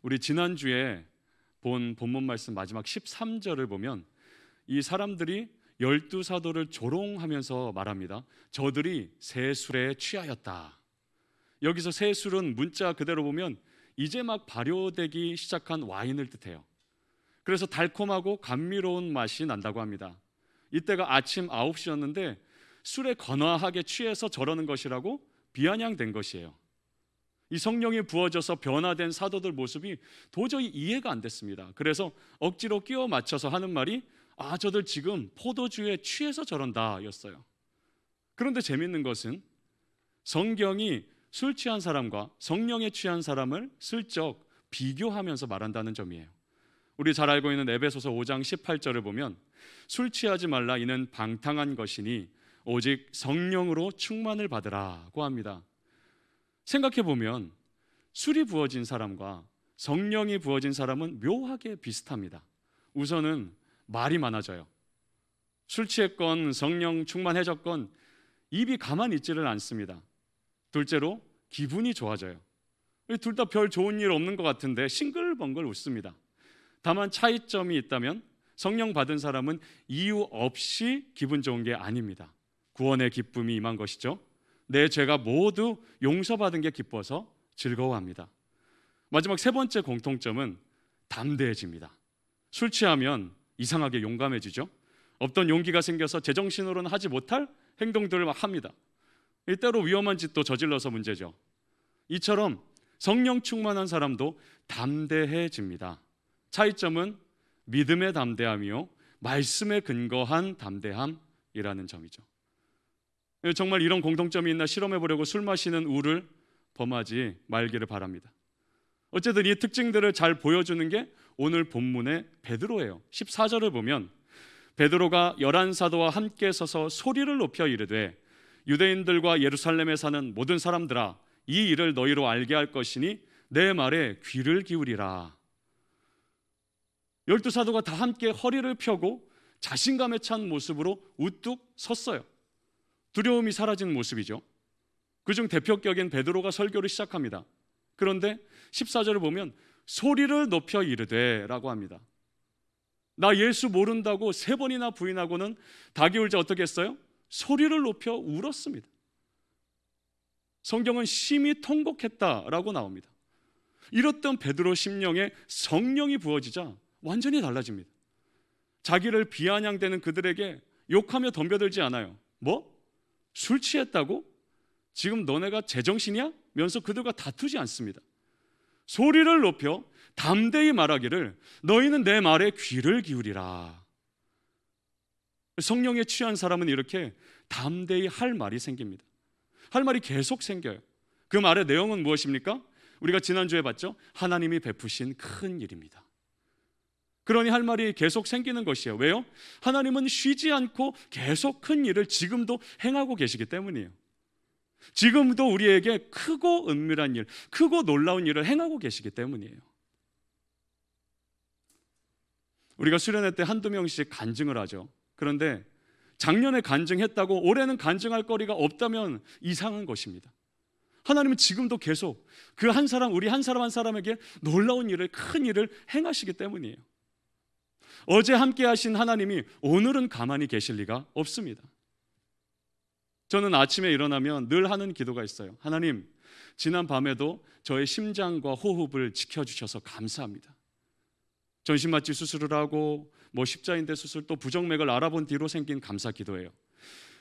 우리 지난주에 본 본문 말씀 마지막 13절을 보면 이 사람들이 12사도를 조롱하면서 말합니다. 저들이 새 술에 취하였다. 여기서 새 술은 문자 그대로 보면 이제 막 발효되기 시작한 와인을 뜻해요. 그래서 달콤하고 감미로운 맛이 난다고 합니다. 이때가 아침 9시였는데 술에 건화하게 취해서 저러는 것이라고 비아냥된 것이에요. 이 성령이 부어져서 변화된 사도들 모습이 도저히 이해가 안 됐습니다. 그래서 억지로 끼워 맞춰서 하는 말이 저들 지금 포도주에 취해서 저런다 였어요. 그런데 재밌는 것은 성경이 술 취한 사람과 성령에 취한 사람을 슬쩍 비교하면서 말한다는 점이에요. 우리 잘 알고 있는 에베소서 5장 18절을 보면 술 취하지 말라 이는 방탕한 것이니 오직 성령으로 충만을 받으라고 합니다. 생각해 보면 술이 부어진 사람과 성령이 부어진 사람은 묘하게 비슷합니다. 우선은 말이 많아져요. 술 취했건 성령 충만해졌건 입이 가만히 있지를 않습니다. 둘째로 기분이 좋아져요. 둘 다 별 좋은 일 없는 것 같은데 싱글벙글 웃습니다. 다만 차이점이 있다면 성령 받은 사람은 이유 없이 기분 좋은 게 아닙니다. 구원의 기쁨이 임한 것이죠. 내 죄가 모두 용서받은 게 기뻐서 즐거워합니다. 마지막 세 번째 공통점은 담대해집니다. 술 취하면 이상하게 용감해지죠. 없던 용기가 생겨서 제정신으로는 하지 못할 행동들을 막 합니다. 때로 위험한 짓도 저질러서 문제죠. 이처럼 성령 충만한 사람도 담대해집니다. 차이점은 믿음의 담대함이요 말씀에 근거한 담대함이라는 점이죠. 정말 이런 공통점이 있나 실험해 보려고 술 마시는 우를 범하지 말기를 바랍니다. 어쨌든 이 특징들을 잘 보여주는 게 오늘 본문의 베드로예요. 14절을 보면 베드로가 11사도와 함께 서서 소리를 높여 이르되 유대인들과 예루살렘에 사는 모든 사람들아 이 일을 너희로 알게 할 것이니 내 말에 귀를 기울이라. 12사도가 다 함께 허리를 펴고 자신감에 찬 모습으로 우뚝 섰어요. 두려움이 사라진 모습이죠. 그중 대표격인 베드로가 설교를 시작합니다. 그런데 14절을 보면 소리를 높여 이르되 라고 합니다. 나 예수 모른다고 3번이나 부인하고는 닭이 울자 어떻게 했어요? 소리를 높여 울었습니다. 성경은 심히 통곡했다라고 나옵니다. 이렇던 베드로 심령에 성령이 부어지자 완전히 달라집니다. 자기를 비아냥대는 그들에게 욕하며 덤벼들지 않아요. 뭐? 술 취했다고? 지금 너네가 제정신이야? 면서 그들과 다투지 않습니다. 소리를 높여 담대히 말하기를 너희는 내 말에 귀를 기울이라. 성령에 취한 사람은 이렇게 담대히 할 말이 생깁니다. 할 말이 계속 생겨요. 그 말의 내용은 무엇입니까? 우리가 지난주에 봤죠? 하나님이 베푸신 큰 일입니다. 그러니 할 말이 계속 생기는 것이에요. 왜요? 하나님은 쉬지 않고 계속 큰 일을 지금도 행하고 계시기 때문이에요. 지금도 우리에게 크고 은밀한 일, 크고 놀라운 일을 행하고 계시기 때문이에요. 우리가 수련회 때 한두 명씩 간증을 하죠. 그런데 작년에 간증했다고 올해는 간증할 거리가 없다면 이상한 것입니다. 하나님은 지금도 계속 그 한 사람, 우리 한 사람 한 사람에게 놀라운 일을, 큰 일을 행하시기 때문이에요. 어제 함께 하신 하나님이 오늘은 가만히 계실 리가 없습니다. 저는 아침에 일어나면 늘 하는 기도가 있어요. 하나님, 지난 밤에도 저의 심장과 호흡을 지켜주셔서 감사합니다. 전신마취 수술을 하고 십자인대 수술 또 부정맥을 알아본 뒤로 생긴 감사 기도예요.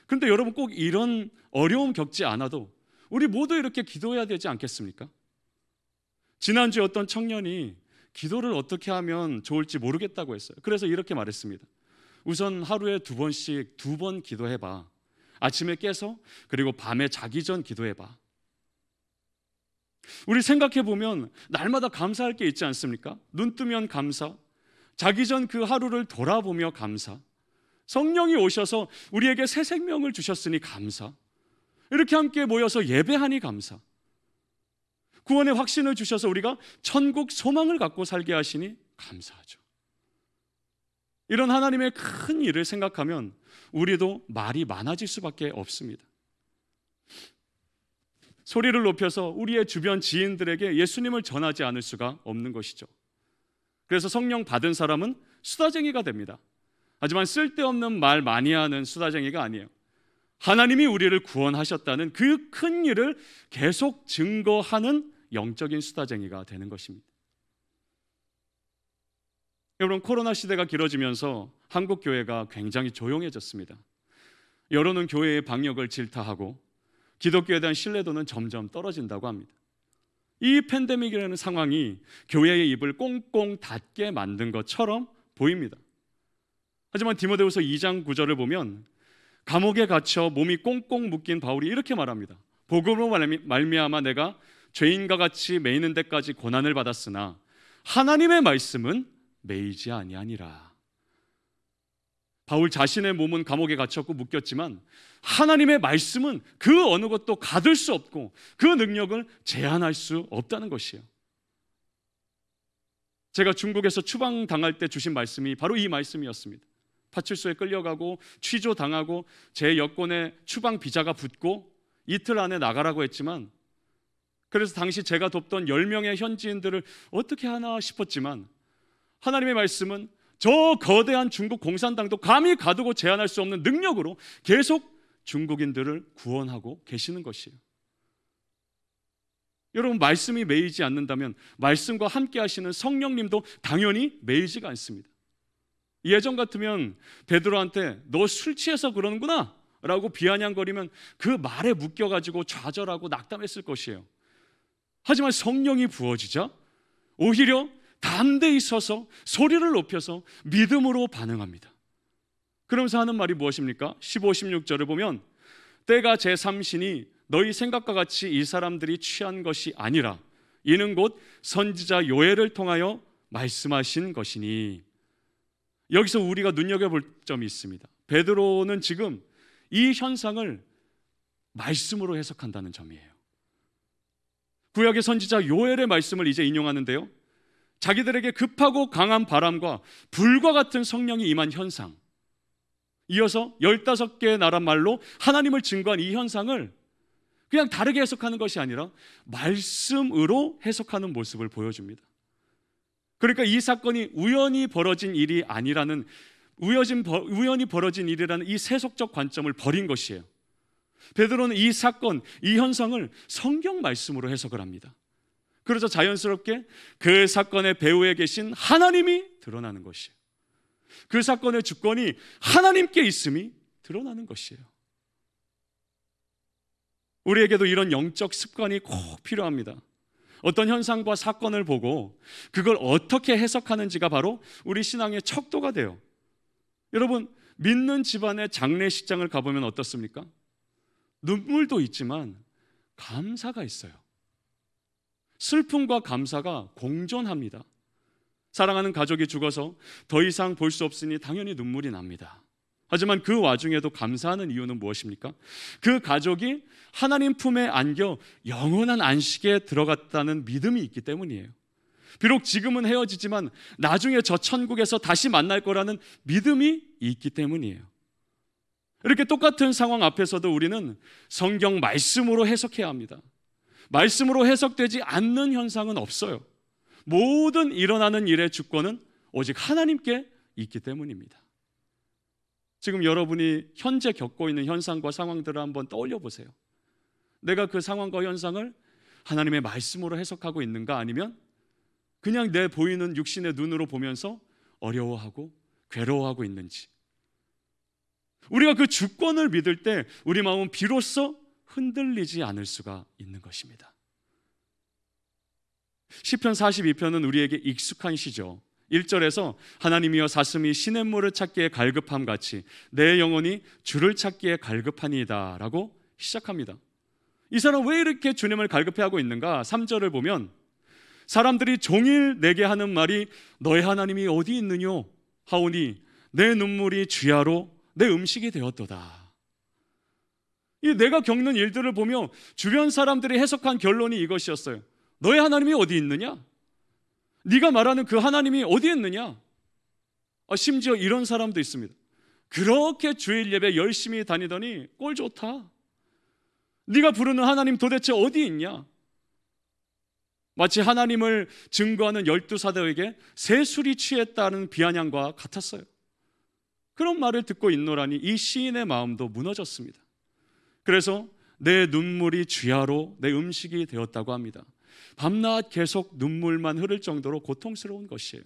그런데 여러분 꼭 이런 어려움 겪지 않아도 우리 모두 이렇게 기도해야 되지 않겠습니까? 지난주에 어떤 청년이 기도를 어떻게 하면 좋을지 모르겠다고 했어요. 그래서 이렇게 말했습니다. 우선 하루에 2번씩 2번 기도해봐. 아침에 깨서 그리고 밤에 자기 전 기도해봐. 우리 생각해보면 날마다 감사할 게 있지 않습니까? 눈 뜨면 감사, 자기 전 그 하루를 돌아보며 감사, 성령이 오셔서 우리에게 새 생명을 주셨으니 감사, 이렇게 함께 모여서 예배하니 감사, 구원의 확신을 주셔서 우리가 천국 소망을 갖고 살게 하시니 감사하죠. 이런 하나님의 큰 일을 생각하면 우리도 말이 많아질 수밖에 없습니다. 소리를 높여서 우리의 주변 지인들에게 예수님을 전하지 않을 수가 없는 것이죠. 그래서 성령 받은 사람은 수다쟁이가 됩니다. 하지만 쓸데없는 말 많이 하는 수다쟁이가 아니에요. 하나님이 우리를 구원하셨다는 그 큰 일을 계속 증거하는 영적인 수다쟁이가 되는 것입니다. 여러분, 코로나 시대가 길어지면서 한국 교회가 굉장히 조용해졌습니다. 여론은 교회의 방역을 질타하고 기독교에 대한 신뢰도는 점점 떨어진다고 합니다. 이 팬데믹이라는 상황이 교회의 입을 꽁꽁 닫게 만든 것처럼 보입니다. 하지만 디모데후서 2장 9절을 보면 감옥에 갇혀 몸이 꽁꽁 묶인 바울이 이렇게 말합니다. 복음으로 말미암아 내가 죄인과 같이 매이는 데까지 고난을 받았으나 하나님의 말씀은 매이지 아니하니라. 바울 자신의 몸은 감옥에 갇혔고 묶였지만 하나님의 말씀은 그 어느 것도 가둘 수 없고 그 능력을 제한할 수 없다는 것이에요. 제가 중국에서 추방당할 때 주신 말씀이 바로 이 말씀이었습니다. 파출소에 끌려가고 취조당하고 제 여권에 추방 비자가 붙고 이틀 안에 나가라고 했지만, 그래서 당시 제가 돕던 10명의 현지인들을 어떻게 하나 싶었지만 하나님의 말씀은 저 거대한 중국 공산당도 감히 가두고 제한할 수 없는 능력으로 계속 중국인들을 구원하고 계시는 것이에요. 여러분, 말씀이 매이지 않는다면 말씀과 함께 하시는 성령님도 당연히 매이지가 않습니다. 예전 같으면 베드로한테 너 술 취해서 그러는구나 라고 비아냥거리면 그 말에 묶여가지고 좌절하고 낙담했을 것이에요. 하지만 성령이 부어지자 오히려 담대히 서서 소리를 높여서 믿음으로 반응합니다. 그러면서 하는 말이 무엇입니까? 15, 16절을 보면 때가 제3신이 너희 생각과 같이 이 사람들이 취한 것이 아니라 이는 곧 선지자 요엘을 통하여 말씀하신 것이니. 여기서 우리가 눈여겨볼 점이 있습니다. 베드로는 지금 이 현상을 말씀으로 해석한다는 점이에요. 구약의 선지자 요엘의 말씀을 이제 인용하는데요, 자기들에게 급하고 강한 바람과 불과 같은 성령이 임한 현상, 이어서 15개의 나라 말로 하나님을 증거한 이 현상을 그냥 다르게 해석하는 것이 아니라 말씀으로 해석하는 모습을 보여줍니다. 그러니까 이 사건이 우연히 벌어진 일이 아니라는, 우연히 벌어진 일이라는 이 세속적 관점을 버린 것이에요. 베드로는 이 사건, 이 현상을 성경 말씀으로 해석을 합니다. 그래서 자연스럽게 그 사건의 배후에 계신 하나님이 드러나는 것이에요. 그 사건의 주권이 하나님께 있음이 드러나는 것이에요. 우리에게도 이런 영적 습관이 꼭 필요합니다. 어떤 현상과 사건을 보고 그걸 어떻게 해석하는지가 바로 우리 신앙의 척도가 돼요. 여러분, 믿는 집안의 장례식장을 가보면 어떻습니까? 눈물도 있지만 감사가 있어요. 슬픔과 감사가 공존합니다. 사랑하는 가족이 죽어서 더 이상 볼 수 없으니 당연히 눈물이 납니다. 하지만 그 와중에도 감사하는 이유는 무엇입니까? 그 가족이 하나님 품에 안겨 영원한 안식에 들어갔다는 믿음이 있기 때문이에요. 비록 지금은 헤어지지만 나중에 저 천국에서 다시 만날 거라는 믿음이 있기 때문이에요. 이렇게 똑같은 상황 앞에서도 우리는 성경 말씀으로 해석해야 합니다. 말씀으로 해석되지 않는 현상은 없어요. 모든 일어나는 일의 주권은 오직 하나님께 있기 때문입니다. 지금 여러분이 현재 겪고 있는 현상과 상황들을 한번 떠올려 보세요. 내가 그 상황과 현상을 하나님의 말씀으로 해석하고 있는가, 아니면 그냥 내 보이는 육신의 눈으로 보면서 어려워하고 괴로워하고 있는지. 우리가 그 주권을 믿을 때 우리 마음은 비로소 흔들리지 않을 수가 있는 것입니다. 시편 42편은 우리에게 익숙한 시죠. 1절에서 하나님이여 사슴이 시냇물을 찾기에 갈급함 같이 내 영혼이 주를 찾기에 갈급하니이다 라고 시작합니다. 이 사람 왜 이렇게 주님을 갈급해하고 있는가? 3절을 보면 사람들이 종일 내게 하는 말이 너의 하나님이 어디 있느뇨 하오니 내 눈물이 주야로 내 음식이 되었도다. 이 내가 겪는 일들을 보며 주변 사람들이 해석한 결론이 이것이었어요. 너의 하나님이 어디 있느냐? 네가 말하는 그 하나님이 어디 있느냐? 심지어 이런 사람도 있습니다. 그렇게 주일 예배 열심히 다니더니 꼴 좋다. 네가 부르는 하나님 도대체 어디 있냐? 마치 하나님을 증거하는 12사도에게 새술이 취했다는 비아냥과 같았어요. 그런 말을 듣고 있노라니 이 시인의 마음도 무너졌습니다. 그래서 내 눈물이 쥐하로 내 음식이 되었다고 합니다. 밤낮 계속 눈물만 흐를 정도로 고통스러운 것이에요.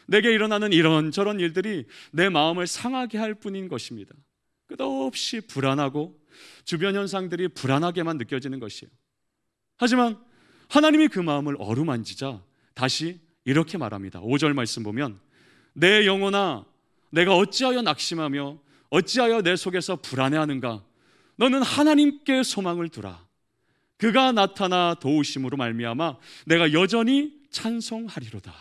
내게 일어나는 이런저런 일들이 내 마음을 상하게 할 뿐인 것입니다. 끝없이 불안하고 주변 현상들이 불안하게만 느껴지는 것이에요. 하지만 하나님이 그 마음을 어루만지자 다시 이렇게 말합니다. 5절 말씀 보면 내 영혼아 내가 어찌하여 낙심하며 어찌하여 내 속에서 불안해하는가? 너는 하나님께 소망을 두라. 그가 나타나 도우심으로 말미암아 내가 여전히 찬송하리로다.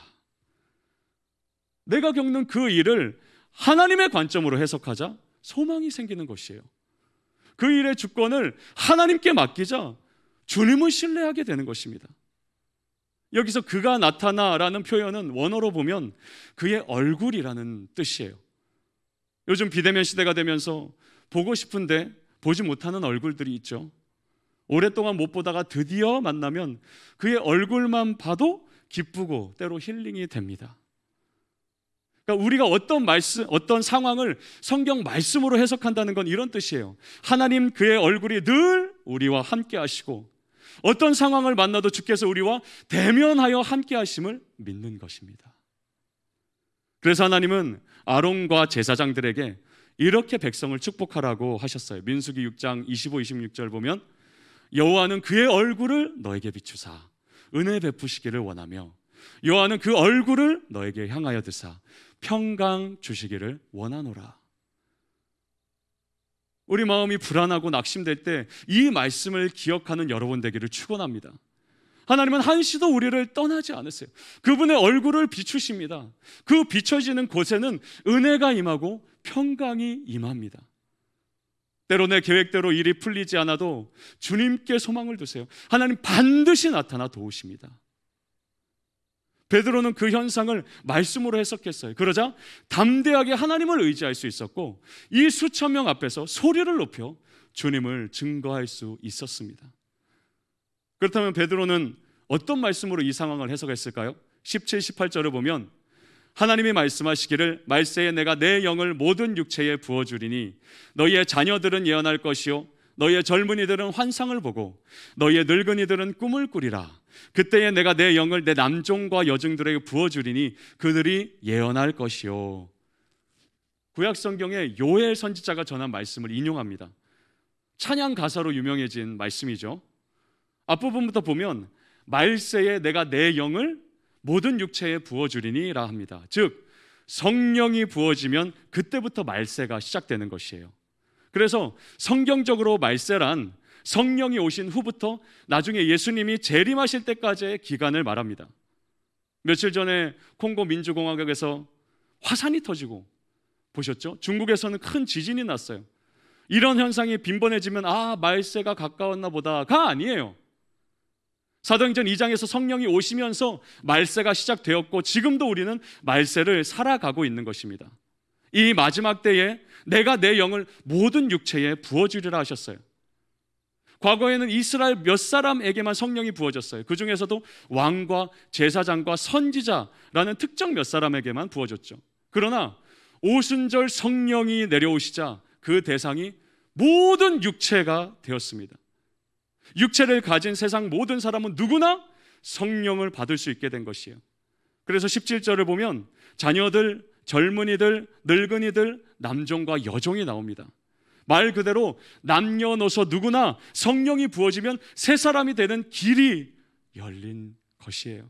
내가 겪는 그 일을 하나님의 관점으로 해석하자 소망이 생기는 것이에요. 그 일의 주권을 하나님께 맡기자 주님을 신뢰하게 되는 것입니다. 여기서 그가 나타나라는 표현은 원어로 보면 그의 얼굴이라는 뜻이에요. 요즘 비대면 시대가 되면서 보고 싶은데 보지 못하는 얼굴들이 있죠. 오랫동안 못 보다가 드디어 만나면 그의 얼굴만 봐도 기쁘고 때로 힐링이 됩니다. 그러니까 우리가 어떤 상황을 성경 말씀으로 해석한다는 건 이런 뜻이에요. 하나님 그의 얼굴이 늘 우리와 함께 하시고 어떤 상황을 만나도 주께서 우리와 대면하여 함께 하심을 믿는 것입니다. 그래서 하나님은 아론과 제사장들에게 이렇게 백성을 축복하라고 하셨어요. 민수기 6장 25, 26절 보면 여호와는 그의 얼굴을 너에게 비추사 은혜 베푸시기를 원하며 여호와는 그 얼굴을 너에게 향하여 드사 평강 주시기를 원하노라. 우리 마음이 불안하고 낙심될 때 이 말씀을 기억하는 여러분 되기를 축원합니다. 하나님은 한시도 우리를 떠나지 않으세요. 그분의 얼굴을 비추십니다. 그 비춰지는 곳에는 은혜가 임하고 평강이 임합니다. 때로 내 계획대로 일이 풀리지 않아도 주님께 소망을 두세요. 하나님 반드시 나타나 도우십니다. 베드로는 그 현상을 말씀으로 해석했어요. 그러자 담대하게 하나님을 의지할 수 있었고 이 수천 명 앞에서 소리를 높여 주님을 증거할 수 있었습니다. 그렇다면 베드로는 어떤 말씀으로 이 상황을 해석했을까요? 17, 18절을 보면 하나님이 말씀하시기를 말세에 내가 내 영을 모든 육체에 부어주리니 너희의 자녀들은 예언할 것이요 너희의 젊은이들은 환상을 보고 너희의 늙은이들은 꿈을 꾸리라. 그때에 내가 내 영을 내 남종과 여종들에게 부어주리니 그들이 예언할 것이요. 구약 성경에 요엘 선지자가 전한 말씀을 인용합니다. 찬양 가사로 유명해진 말씀이죠. 앞부분부터 보면 말세에 내가 내 영을 모든 육체에 부어주리니 라 합니다. 즉 성령이 부어지면 그때부터 말세가 시작되는 것이에요. 그래서 성경적으로 말세란 성령이 오신 후부터 나중에 예수님이 재림하실 때까지의 기간을 말합니다. 며칠 전에 콩고 민주공화국에서 화산이 터지고 보셨죠? 중국에서는 큰 지진이 났어요. 이런 현상이 빈번해지면 말세가 가까웠나 보다가 아니에요. 사도행전 2장에서 성령이 오시면서 말세가 시작되었고 지금도 우리는 말세를 살아가고 있는 것입니다. 이 마지막 때에 내가 내 영을 모든 육체에 부어주리라 하셨어요. 과거에는 이스라엘 몇 사람에게만 성령이 부어졌어요. 그 중에서도 왕과 제사장과 선지자라는 특정 몇 사람에게만 부어졌죠. 그러나 오순절 성령이 내려오시자 그 대상이 모든 육체가 되었습니다. 육체를 가진 세상 모든 사람은 누구나 성령을 받을 수 있게 된 것이에요. 그래서 17절을 보면 자녀들, 젊은이들, 늙은이들, 남종과 여종이 나옵니다. 말 그대로 남녀노소 누구나 성령이 부어지면 새 사람이 되는 길이 열린 것이에요.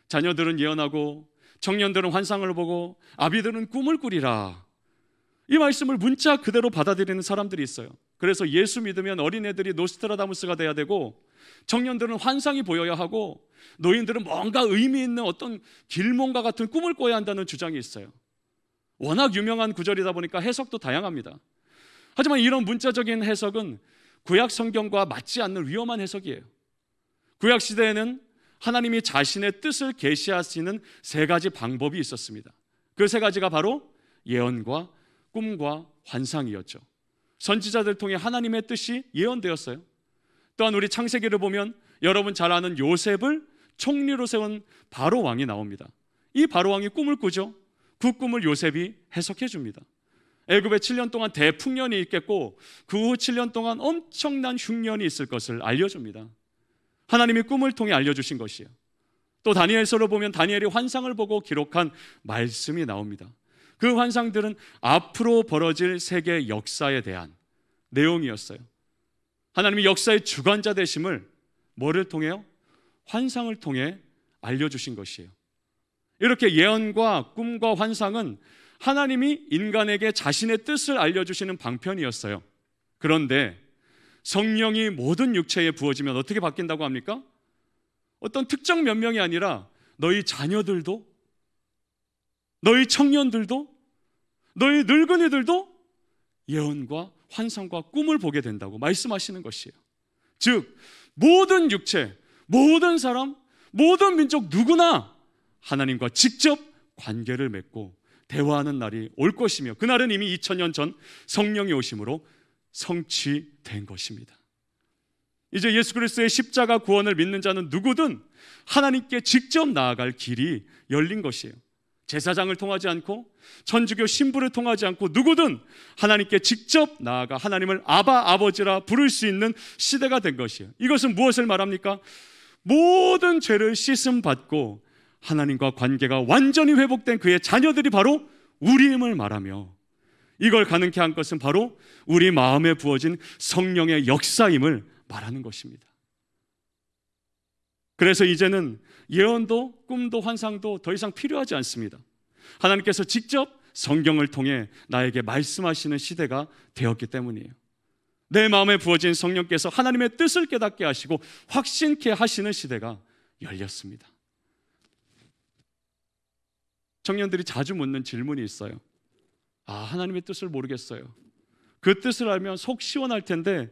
자녀들은 예언하고 청년들은 환상을 보고 아비들은 꿈을 꾸리라. 이 말씀을 문자 그대로 받아들이는 사람들이 있어요. 그래서 예수 믿으면 어린애들이 노스트라다무스가 돼야 되고 청년들은 환상이 보여야 하고 노인들은 뭔가 의미 있는 어떤 길몽과 같은 꿈을 꿔야 한다는 주장이 있어요. 워낙 유명한 구절이다 보니까 해석도 다양합니다. 하지만 이런 문자적인 해석은 구약 성경과 맞지 않는 위험한 해석이에요. 구약 시대에는 하나님이 자신의 뜻을 계시하시는 세 가지 방법이 있었습니다. 그 세 가지가 바로 예언과 꿈과 환상이었죠. 선지자들 통해 하나님의 뜻이 예언되었어요. 또한 우리 창세기를 보면 여러분 잘 아는 요셉을 총리로 세운 바로 왕이 나옵니다. 이 바로 왕이 꿈을 꾸죠. 그 꿈을 요셉이 해석해 줍니다. 애굽에 7년 동안 대풍년이 있겠고 그 후 7년 동안 엄청난 흉년이 있을 것을 알려줍니다. 하나님이 꿈을 통해 알려주신 것이에요. 또 다니엘서를 보면 다니엘이 환상을 보고 기록한 말씀이 나옵니다. 그 환상들은 앞으로 벌어질 세계 역사에 대한 내용이었어요. 하나님이 역사의 주관자 되심을 뭐를 통해요? 환상을 통해 알려주신 것이에요. 이렇게 예언과 꿈과 환상은 하나님이 인간에게 자신의 뜻을 알려주시는 방편이었어요. 그런데 성령이 모든 육체에 부어지면 어떻게 바뀐다고 합니까? 어떤 특정 몇 명이 아니라 너희 자녀들도, 너희 청년들도, 너희 늙은이들도 예언과 환상과 꿈을 보게 된다고 말씀하시는 것이에요. 즉 모든 육체, 모든 사람, 모든 민족 누구나 하나님과 직접 관계를 맺고 대화하는 날이 올 것이며 그날은 이미 2000년 전 성령이 오심으로 성취된 것입니다. 이제 예수 그리스도의 십자가 구원을 믿는 자는 누구든 하나님께 직접 나아갈 길이 열린 것이에요. 제사장을 통하지 않고 천주교 신부를 통하지 않고 누구든 하나님께 직접 나아가 하나님을 아바 아버지라 부를 수 있는 시대가 된 것이에요. 이것은 무엇을 말합니까? 모든 죄를 씻음 받고 하나님과 관계가 완전히 회복된 그의 자녀들이 바로 우리임을 말하며 이걸 가능케 한 것은 바로 우리 마음에 부어진 성령의 역사임을 말하는 것입니다. 그래서 이제는 예언도 꿈도 환상도 더 이상 필요하지 않습니다. 하나님께서 직접 성경을 통해 나에게 말씀하시는 시대가 되었기 때문이에요. 내 마음에 부어진 성령께서 하나님의 뜻을 깨닫게 하시고 확신케 하시는 시대가 열렸습니다. 청년들이 자주 묻는 질문이 있어요. 하나님의 뜻을 모르겠어요. 그 뜻을 알면 속 시원할 텐데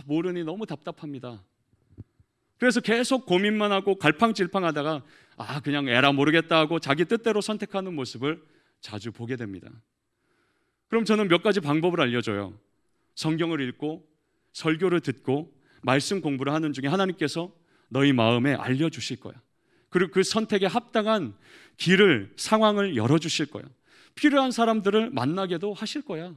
모르니 너무 답답합니다. 그래서 계속 고민만 하고 갈팡질팡하다가 그냥 에라 모르겠다 하고 자기 뜻대로 선택하는 모습을 자주 보게 됩니다. 그럼 저는 몇 가지 방법을 알려줘요. 성경을 읽고 설교를 듣고 말씀 공부를 하는 중에 하나님께서 너희 마음에 알려주실 거야. 그리고 그 선택에 합당한 길을, 상황을 열어주실 거야. 필요한 사람들을 만나게도 하실 거야.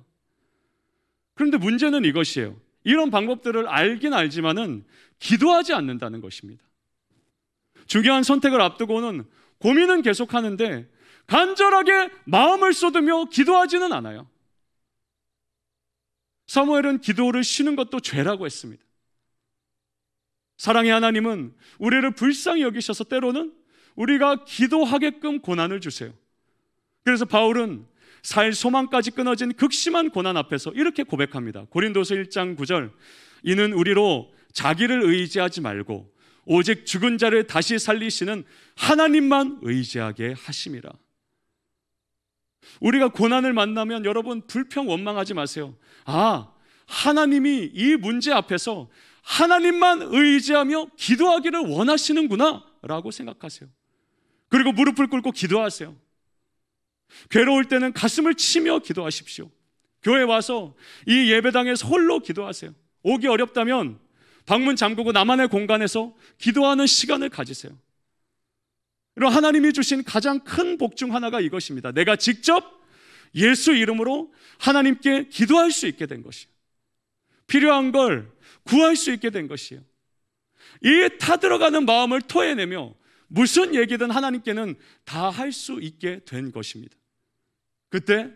그런데 문제는 이것이에요. 이런 방법들을 알긴 알지만은 기도하지 않는다는 것입니다. 중요한 선택을 앞두고는 고민은 계속하는데 간절하게 마음을 쏟으며 기도하지는 않아요. 사무엘은 기도를 쉬는 것도 죄라고 했습니다. 사랑의 하나님은 우리를 불쌍히 여기셔서 때로는 우리가 기도하게끔 고난을 주세요. 그래서 바울은 살 소망까지 끊어진 극심한 고난 앞에서 이렇게 고백합니다. 고린도서 1장 9절 이는 우리로 자기를 의지하지 말고 오직 죽은 자를 다시 살리시는 하나님만 의지하게 하심이라. 우리가 고난을 만나면 여러분 불평 원망하지 마세요. 하나님이 이 문제 앞에서 하나님만 의지하며 기도하기를 원하시는구나 라고 생각하세요. 그리고 무릎을 꿇고 기도하세요. 괴로울 때는 가슴을 치며 기도하십시오. 교회 와서 이 예배당에서 홀로 기도하세요. 오기 어렵다면 방문 잠그고 나만의 공간에서 기도하는 시간을 가지세요. 그리고 하나님이 주신 가장 큰 복 중 하나가 이것입니다. 내가 직접 예수 이름으로 하나님께 기도할 수 있게 된 것이에요. 필요한 걸 구할 수 있게 된 것이에요. 이 타들어가는 마음을 토해내며 무슨 얘기든 하나님께는 다 할 수 있게 된 것입니다. 그때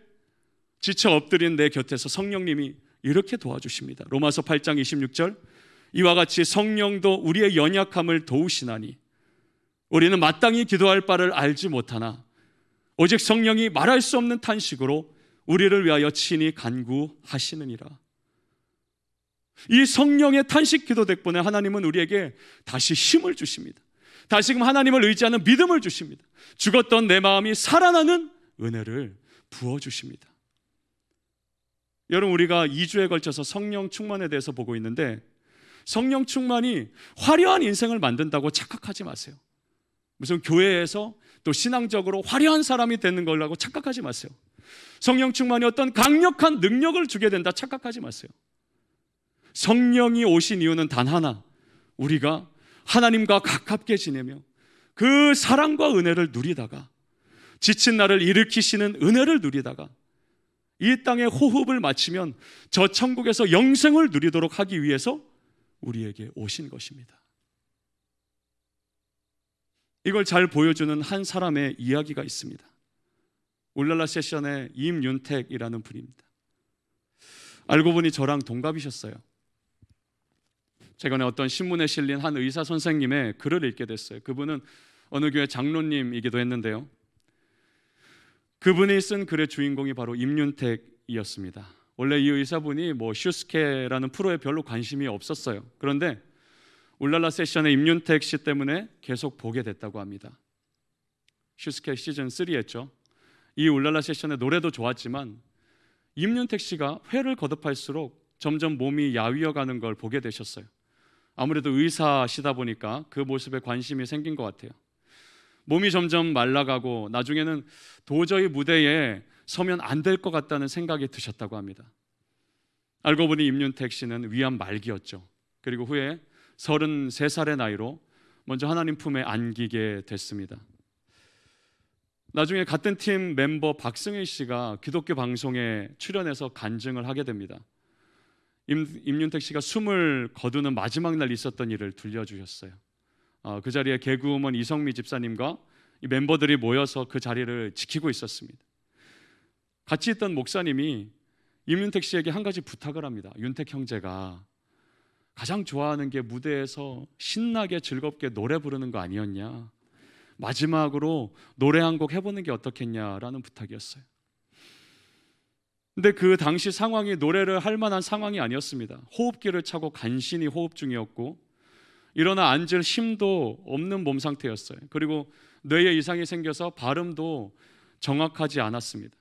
지쳐 엎드린 내 곁에서 성령님이 이렇게 도와주십니다. 로마서 8장 26절 이와 같이 성령도 우리의 연약함을 도우시나니 우리는 마땅히 기도할 바를 알지 못하나 오직 성령이 말할 수 없는 탄식으로 우리를 위하여 친히 간구하시느니라. 이 성령의 탄식 기도 덕분에 하나님은 우리에게 다시 힘을 주십니다. 다시금 하나님을 의지하는 믿음을 주십니다. 죽었던 내 마음이 살아나는 은혜를 부어주십니다. 여러분, 우리가 2주에 걸쳐서 성령 충만에 대해서 보고 있는데 성령 충만이 화려한 인생을 만든다고 착각하지 마세요. 무슨 교회에서 또 신앙적으로 화려한 사람이 되는 거라고 착각하지 마세요. 성령 충만이 어떤 강력한 능력을 주게 된다 착각하지 마세요. 성령이 오신 이유는 단 하나, 우리가 하나님과 가깝게 지내며 그 사랑과 은혜를 누리다가, 지친 나를 일으키시는 은혜를 누리다가 이 땅에 호흡을 마치면 저 천국에서 영생을 누리도록 하기 위해서 우리에게 오신 것입니다. 이걸 잘 보여주는 한 사람의 이야기가 있습니다. 울랄라 세션의 임윤택이라는 분입니다. 알고 보니 저랑 동갑이셨어요. 최근에 어떤 신문에 실린 한 의사 선생님의 글을 읽게 됐어요. 그분은 어느 교회 장로님이기도 했는데요. 그분이 쓴 글의 주인공이 바로 임윤택이었습니다. 원래 이 의사분이 슈스케라는 프로에 별로 관심이 없었어요. 그런데 울랄라 세션의 임윤택 씨 때문에 계속 보게 됐다고 합니다. 슈스케 시즌 3였죠. 이 울랄라 세션의 노래도 좋았지만 임윤택 씨가 회를 거듭할수록 점점 몸이 야위어가는 걸 보게 되셨어요. 아무래도 의사시다 보니까 그 모습에 관심이 생긴 것 같아요. 몸이 점점 말라가고 나중에는 도저히 무대에 서면 안 될 것 같다는 생각이 드셨다고 합니다. 알고 보니 임윤택 씨는 위암 말기였죠. 그리고 후에 33살의 나이로 먼저 하나님 품에 안기게 됐습니다. 나중에 같은 팀 멤버 박승일 씨가 기독교 방송에 출연해서 간증을 하게 됩니다. 임윤택 씨가 숨을 거두는 마지막 날 있었던 일을 들려주셨어요. 그 자리에 개그우먼 이성미 집사님과 이 멤버들이 모여서 그 자리를 지키고 있었습니다. 같이 있던 목사님이 임윤택 씨에게 한 가지 부탁을 합니다. 윤택 형제가 가장 좋아하는 게 무대에서 신나게 즐겁게 노래 부르는 거 아니었냐? 마지막으로 노래 한 곡 해보는 게 어떻겠냐라는 부탁이었어요. 근데 그 당시 상황이 노래를 할 만한 상황이 아니었습니다. 호흡기를 차고 간신히 호흡 중이었고 일어나 앉을 힘도 없는 몸 상태였어요. 그리고 뇌에 이상이 생겨서 발음도 정확하지 않았습니다.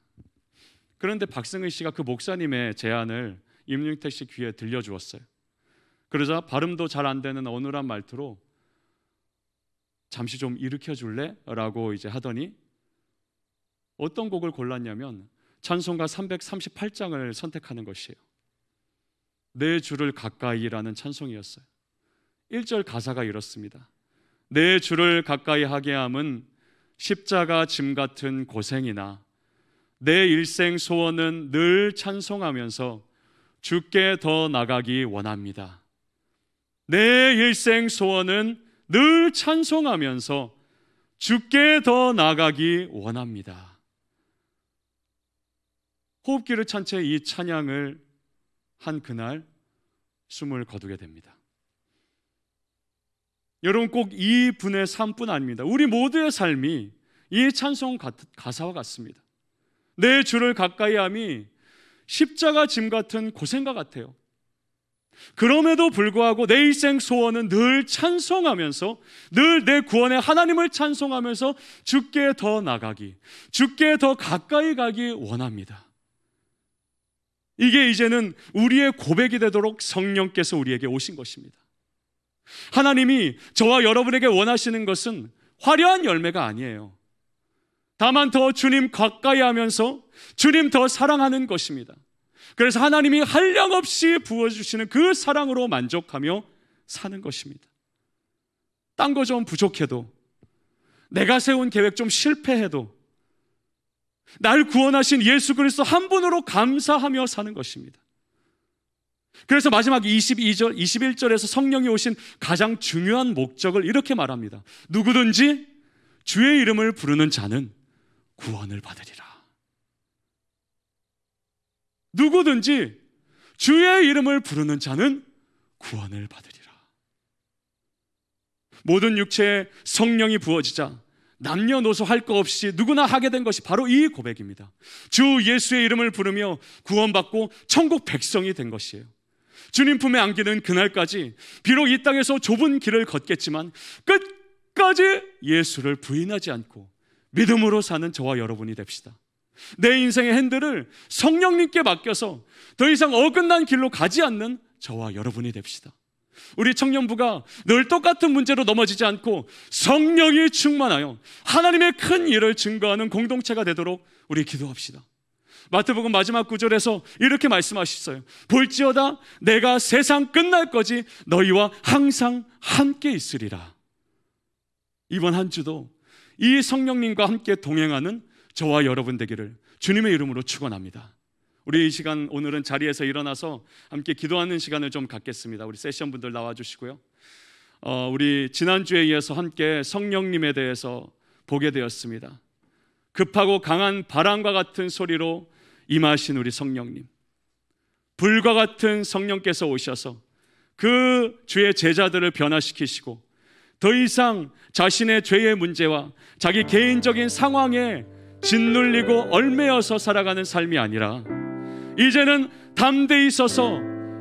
그런데 박승일 씨가 그 목사님의 제안을 임윤택 씨 귀에 들려주었어요. 그러자 발음도 잘 안 되는 어눌한 말투로 잠시 좀 일으켜 줄래? 라고 이제 하더니 어떤 곡을 골랐냐면 찬송가 338장을 선택하는 것이에요. 내 주를 가까이라는 찬송이었어요. 1절 가사가 이렇습니다. 내 주를 가까이 하게 함은 십자가 짐 같은 고생이나 내 일생 소원은 늘 찬송하면서 주께 더 나가기 원합니다. 내 일생 소원은 늘 찬송하면서 주께 더 나가기 원합니다. 호흡기를 찬 채 이 찬양을 한 그날 숨을 거두게 됩니다. 여러분 꼭 이 분의 삶뿐 아닙니다. 우리 모두의 삶이 이 찬송 가사와 같습니다. 내 주를 가까이 함이 십자가 짐 같은 고생과 같아요. 그럼에도 불구하고 내 일생 소원은 늘 찬송하면서 늘 내 구원의 하나님을 찬송하면서 주께 더 나가기, 주께 더 가까이 가기 원합니다. 이게 이제는 우리의 고백이 되도록 성령께서 우리에게 오신 것입니다. 하나님이 저와 여러분에게 원하시는 것은 화려한 열매가 아니에요. 다만 더 주님 가까이 하면서 주님 더 사랑하는 것입니다. 그래서 하나님이 한량없이 부어주시는 그 사랑으로 만족하며 사는 것입니다. 딴 거 좀 부족해도, 내가 세운 계획 좀 실패해도 날 구원하신 예수 그리스도 한 분으로 감사하며 사는 것입니다. 그래서 마지막 22절, 21절에서 성령이 오신 가장 중요한 목적을 이렇게 말합니다. 누구든지 주의 이름을 부르는 자는 구원을 받으리라. 누구든지 주의 이름을 부르는 자는 구원을 받으리라. 모든 육체에 성령이 부어지자 남녀노소 할 거 없이 누구나 하게 된 것이 바로 이 고백입니다. 주 예수의 이름을 부르며 구원받고 천국 백성이 된 것이에요. 주님 품에 안기는 그날까지 비록 이 땅에서 좁은 길을 걷겠지만 끝까지 예수를 부인하지 않고 믿음으로 사는 저와 여러분이 됩시다. 내 인생의 핸들을 성령님께 맡겨서 더 이상 어긋난 길로 가지 않는 저와 여러분이 됩시다. 우리 청년부가 늘 똑같은 문제로 넘어지지 않고 성령이 충만하여 하나님의 큰 일을 증거하는 공동체가 되도록 우리 기도합시다. 마태복음 마지막 구절에서 이렇게 말씀하셨어요. 볼지어다 내가 세상 끝날까지 너희와 항상 함께 있으리라. 이번 한 주도 이 성령님과 함께 동행하는 저와 여러분 되기를 주님의 이름으로 축원합니다. 우리 이 시간 오늘은 자리에서 일어나서 함께 기도하는 시간을 좀 갖겠습니다. 우리 세션 분들 나와주시고요. 우리 지난주에 이어서 함께 성령님에 대해서 보게 되었습니다. 급하고 강한 바람과 같은 소리로 임하신 우리 성령님, 불과 같은 성령께서 오셔서 그 주의 제자들을 변화시키시고 더 이상 자신의 죄의 문제와 자기 개인적인 상황에 짓눌리고 얽매여서 살아가는 삶이 아니라 이제는 담대히 서서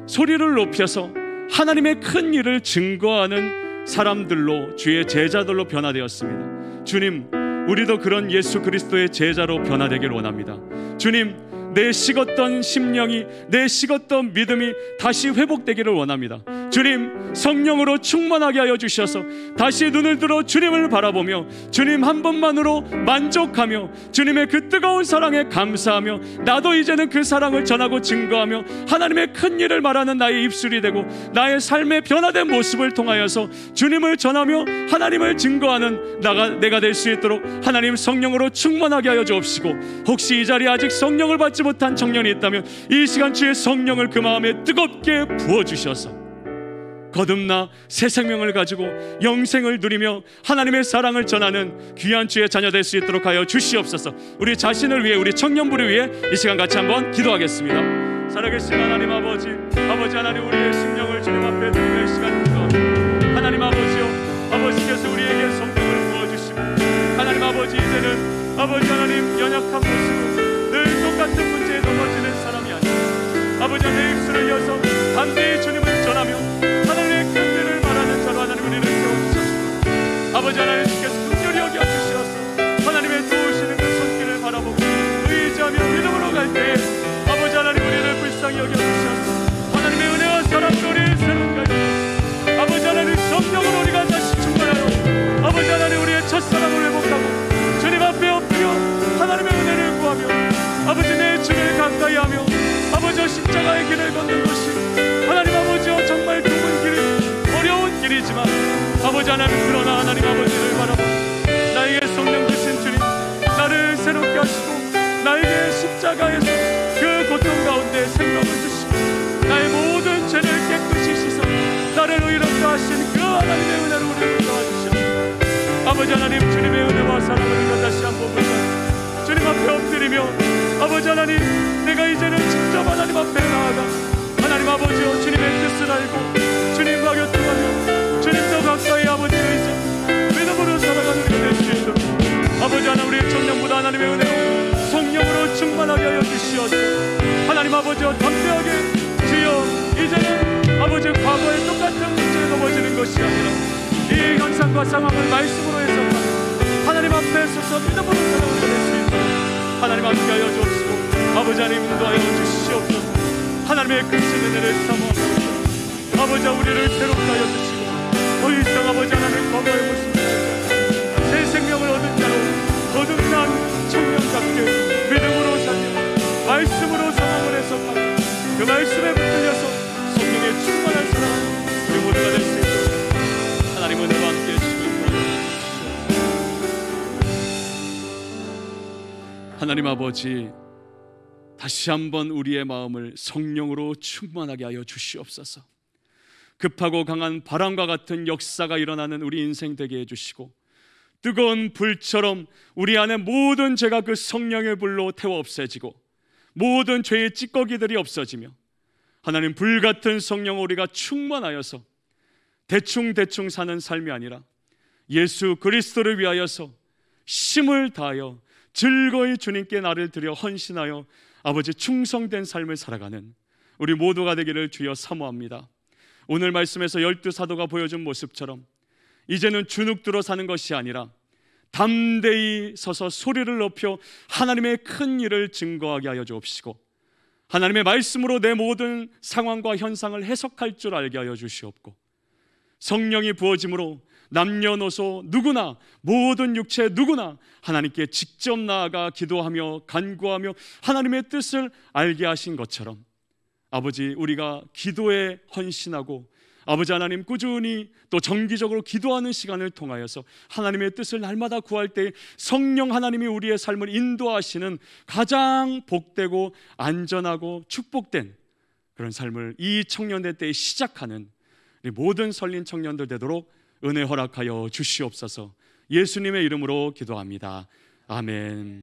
소리를 높여서 하나님의 큰 일을 증거하는 사람들로, 주의 제자들로 변화되었습니다. 주님, 우리도 그런 예수 그리스도의 제자로 변화되길 원합니다. 주님, 내 식었던 심령이, 내 식었던 믿음이 다시 회복되기를 원합니다. 주님, 성령으로 충만하게 하여 주셔서 다시 눈을 들어 주님을 바라보며 주님 한 분만으로 만족하며 주님의 그 뜨거운 사랑에 감사하며 나도 이제는 그 사랑을 전하고 증거하며 하나님의 큰 일을 말하는 나의 입술이 되고 나의 삶의 변화된 모습을 통하여서 주님을 전하며 하나님을 증거하는 내가 될 수 있도록 하나님 성령으로 충만하게 하여 주옵시고, 혹시 이 자리에 아직 성령을 받지 못한 청년이 있다면 이 시간 주의 성령을 그 마음에 뜨겁게 부어주셔서 거듭나 새 생명을 가지고 영생을 누리며 하나님의 사랑을 전하는 귀한 주의 자녀 될 수 있도록 하여 주시옵소서. 우리 자신을 위해, 우리 청년부를 위해 이 시간 같이 한번 기도하겠습니다. 살아계신 하나님 아버지 하나님, 우리의 심령을 주님 앞에 드리며 이 시간 기도합니다. 하나님 아버지요, 아버지께서 우리에게 성령을 부어주시고 하나님 아버지, 이제는 아버지 하나님 연약한 모습으로 늘 똑같은 문제에 넘어지는 사람이 아니라 아버지 내 입술을 여서 담대히 주님을 전하며 하나님의 큰 일을 말하는 자로 하나님 우리를 세워주셨습니다. 아버지 하나님께서 긍휼히 여겨주시어서 하나님의 도우시는 그 손길을 바라보고 의지하며 믿음으로 갈 때에 아버지 하나님 우리를 불쌍히 여겨주시어서 하나님의 은혜와 사랑으로 우리를 새롭게 하여 아버지 하나님 성령으로 우리가 다시 충만하여 아버지 하나님 우리의 첫사랑을 회복하고 주님 앞에 엎드려 하나님의 은혜를 구하며 아버지 내 주를 가까이하며 아버지 십자가의 길을 걷는 것이 하나님 아버지여 정말 좁은 길이 어려운 길이지만 아버지 하나님, 그러나 하나님 아버지를 바라보 나에게 성령 주신 주님, 나를 새롭게 하시고 나에게 십자가에서 그 고통 가운데 생명을 주시고 나의 모든 죄를 깨끗이 씻어 나를 의롭게 하신 그 하나님의 은혜로 우리를 도와주시옵소서. 아버지 하나님, 주님의 은혜와 사랑을 우리가 다시 한번 보자 주님 앞에 엎드리며 아버지 하나님, 내가 이제는 직접 하나님 앞에 나아가 하나님 아버지여 주님의 뜻을 알고 주님과 교통하며 주님도 가까이 아버지를 이제 믿음으로 살아가는 우리가 될 수 있도록 아버지 하나님, 우리의 청년보다 하나님의 은혜로 성령으로 충만하게 하여 주시어서 하나님 아버지여 담대하게 주여 이제는 아버지 과거의 똑같은 문제에 넘어지는 것이 아니라 이 현상과 상황을 말씀으로 해석하고 하나님 앞에 서서 믿음으로 살아가는 우리가 될 수 있도록 하나님 함께 하여 주옵시고 아버지 하나님 인도하여 주시옵소서. 하나님의 크신 은혜를 사모하옵소서. 아버지 우리를 새롭게 하여 주시고 더 이상 아버지 하나님 과거의 모습을 새 생명을 얻은 자로 거듭난 청년답게 믿음으로 살며 말씀으로 상황을 해석하고 그 말씀에 붙들려서 성령의 충만한 사랑 우리 모두가 될 수 있도록 하나님 은혜로 함께 해주시고 하나님 아버지, 다시 한번 우리의 마음을 성령으로 충만하게 하여 주시옵소서. 급하고 강한 바람과 같은 역사가 일어나는 우리 인생 되게 해주시고 뜨거운 불처럼 우리 안에 모든 죄가 그 성령의 불로 태워 없애지고 모든 죄의 찌꺼기들이 없어지며 하나님 불같은 성령 우리가 충만하여서 대충 사는 삶이 아니라 예수 그리스도를 위하여서 힘을 다하여 즐거이 주님께 나를 드려 헌신하여 아버지 충성된 삶을 살아가는 우리 모두가 되기를 주여 사모합니다. 오늘 말씀에서 12사도가 보여준 모습처럼 이제는 주눅들어 사는 것이 아니라 담대히 서서 소리를 높여 하나님의 큰 일을 증거하게 하여 주옵시고 하나님의 말씀으로 내 모든 상황과 현상을 해석할 줄 알게 하여 주시옵고 성령이 부어짐으로 남녀노소 누구나, 모든 육체 누구나 하나님께 직접 나아가 기도하며 간구하며 하나님의 뜻을 알게 하신 것처럼, 아버지, 우리가 기도에 헌신하고 아버지 하나님 꾸준히 또 정기적으로 기도하는 시간을 통하여서 하나님의 뜻을 날마다 구할 때 성령 하나님이 우리의 삶을 인도하시는 가장 복되고 안전하고 축복된 그런 삶을 이 청년대 때 시작하는 우리 모든 설린 청년들 되도록 은혜 허락하여 주시옵소서. 예수님의 이름으로 기도합니다. 아멘.